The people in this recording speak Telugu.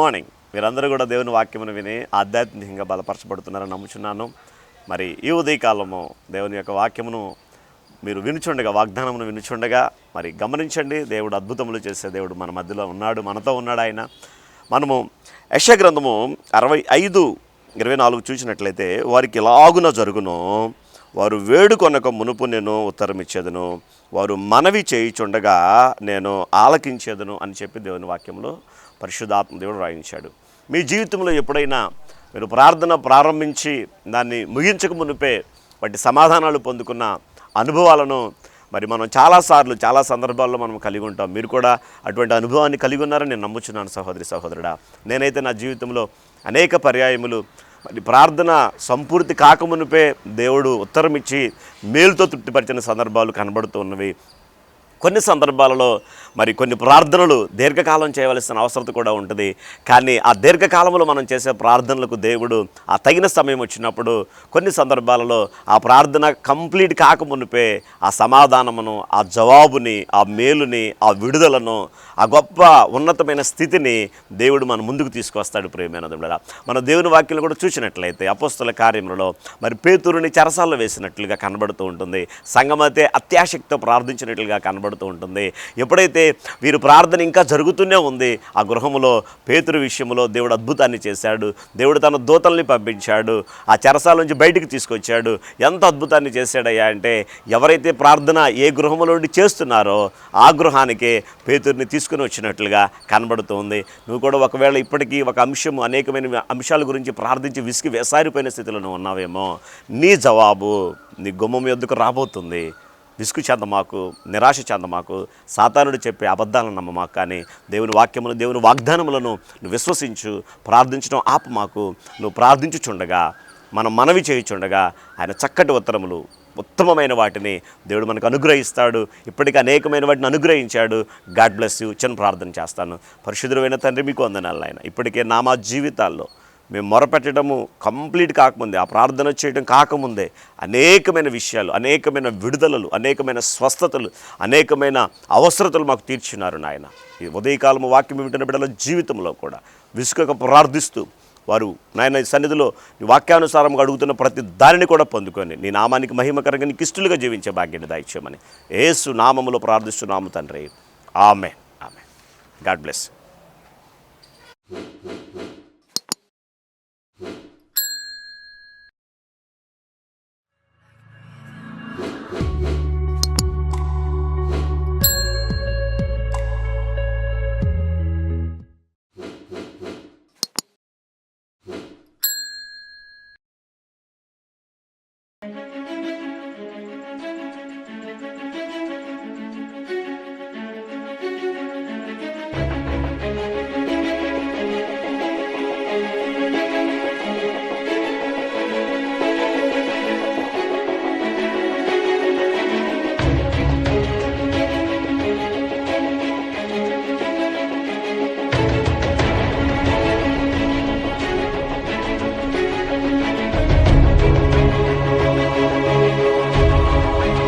మార్నింగ్. మీరందరూ కూడా దేవుని వాక్యమును విని ఆధ్యాత్మికంగా బలపరచబడుతున్నారని నమ్ముచున్నాను. మరి ఈ ఉదయకాలము దేవుని యొక్క వాక్యమును మీరు వినుచుండగా, వాగ్దానమును వినుచుండగా మరి గమనించండి, దేవుడు అద్భుతములు చేసే దేవుడు మన మధ్యలో ఉన్నాడు, మనతో ఉన్నాడు ఆయన. మనము యెషయా గ్రంథము 65:24 చూసినట్లయితే, వారికి ఇలాగున జరుగును, వారు వేడుకొనక మునుపు నేను ఉత్తరం ఇచ్చేదను, వారు మనవి చేయుచుండగా నేను ఆలకించేదను అని చెప్పి దేవుని వాక్యంలో పరిశుద్ధాత్మ దేవుడు రాయించాడు. మీ జీవితంలో ఎప్పుడైనా మీరు ప్రార్థన ప్రారంభించి దాన్ని ముగించక మునిపే వాటి సమాధానాలు పొందుకున్న అనుభవాలను మరి మనం చాలాసార్లు చాలా సందర్భాల్లో మనం కలిగి ఉంటాం. మీరు కూడా అటువంటి అనుభవాన్ని కలిగి ఉన్నారని నేను నమ్ముచున్నాను సహోదరి సహోదరుడా. నేనైతే నా జీవితంలో అనేక పర్యాయములు మరి ప్రార్థన సంపూర్తి కాకమునిపే దేవుడు ఉత్తరం ఇచ్చి మేలుతో తృప్తిపరిచిన సందర్భాలు కనబడుతూ ఉన్నవి. కొన్ని సందర్భాలలో మరి కొన్ని ప్రార్థనలు దీర్ఘకాలం చేయవలసిన అవసరం కూడా ఉంటుంది. కానీ ఆ దీర్ఘకాలంలో మనం చేసే ప్రార్థనలకు దేవుడు ఆ తగిన సమయం వచ్చినప్పుడు కొన్ని సందర్భాలలో ఆ ప్రార్థన కంప్లీట్ కాకమునిపే ఆ సమాధానమును, ఆ జవాబుని, ఆ మేలుని, ఆ విడుదలను, ఆ గొప్ప ఉన్నతమైన స్థితిని దేవుడు మన ముందుకు తీసుకొస్తాడు. ప్రియమైనదుడా, మన దేవుని వాక్యంలో కూడా చూసినట్లయితే అపోస్తల కార్యములలో మరి పేతురుని చెరసాల్లో వేసినట్లుగా కనబడుతూ ఉంటుంది. సంఘమైతే అత్యాశక్తితో ప్రార్థించినట్లుగా కనబడుతూ ఉంటుంది. ఎప్పుడైతే వీరు ప్రార్థన ఇంకా జరుగుతూనే ఉంది, ఆ గృహములో పేతురు విషయంలో దేవుడు అద్భుతాన్ని చేశాడు. దేవుడు తన దూతల్ని పంపించాడు, ఆ చెరసాల నుంచి బయటికి తీసుకొచ్చాడు. ఎంత అద్భుతాన్ని చేశాడయ్యా అంటే, ఎవరైతే ప్రార్థన ఏ గృహములో నుండి చేస్తున్నారో ఆ గృహానికే పేతురుని తీసుకుని వచ్చినట్లుగా కనబడుతుంది. నువ్వు కూడా ఒకవేళ ఇప్పటికీ ఒక అంశము, అనేకమైన అంశాల గురించి ప్రార్థించి విసిగి వేసారిపోయిన స్థితిలో నువ్వు ఉన్నావేమో, నీ జవాబు నీ గుమ్మం యొద్దకు రాబోతుంది. విసుగు చెందమాకు, నిరాశ చెందమాకు, సాతానుడు చెప్పే అబద్ధాలను నమ్మమాకు. కానీ దేవుని వాక్యమును, దేవుని వాగ్దానములను నువ్వు విశ్వసించు. ప్రార్థించడం ఆపమాకు. నువ్వు ప్రార్థించుచుండగా, మనం మనవి చేయుచుండగా ఆయన చక్కటి ఉత్తరములు, ఉత్తమమైన వాటిని దేవుడు మనకు అనుగ్రహిస్తాడు. ఇప్పటికీ అనేకమైన వాటిని అనుగ్రహించాడు. God bless you. చిన్న ప్రార్థన చేస్తాను. పరిశుద్ధమైన తండ్రి, మీకు వందనాలు ఆయన. ఇప్పటికే మా జీవితాల్లో మేము మొరపెట్టడము కంప్లీట్ కాకముందే, ఆ ప్రార్థన చేయడం కాకముందే అనేకమైన విషయాలు, అనేకమైన విడుదలలు, అనేకమైన స్వస్థతలు, అనేకమైన అవసరతలు మాకు తీర్చున్నారు నాయన. ఈ ఉదయకాలము వాక్యం వింటున్న బిడ్డల జీవితంలో కూడా విసుకక ప్రార్థిస్తూ వారు నాయన సన్నిధిలో నీ వాక్యానుసారంగా అడుగుతున్న ప్రతి దానిని కూడా పొందుకొని నీ నామానికి మహిమకరంగా నీకు ఇష్టలుగా జీవించే భాగ్యాన్ని దయచేయమని యేసు నామములో ప్రార్థిస్తున్నాము తండ్రి. ఆమేన్. ఆమేన్. God bless.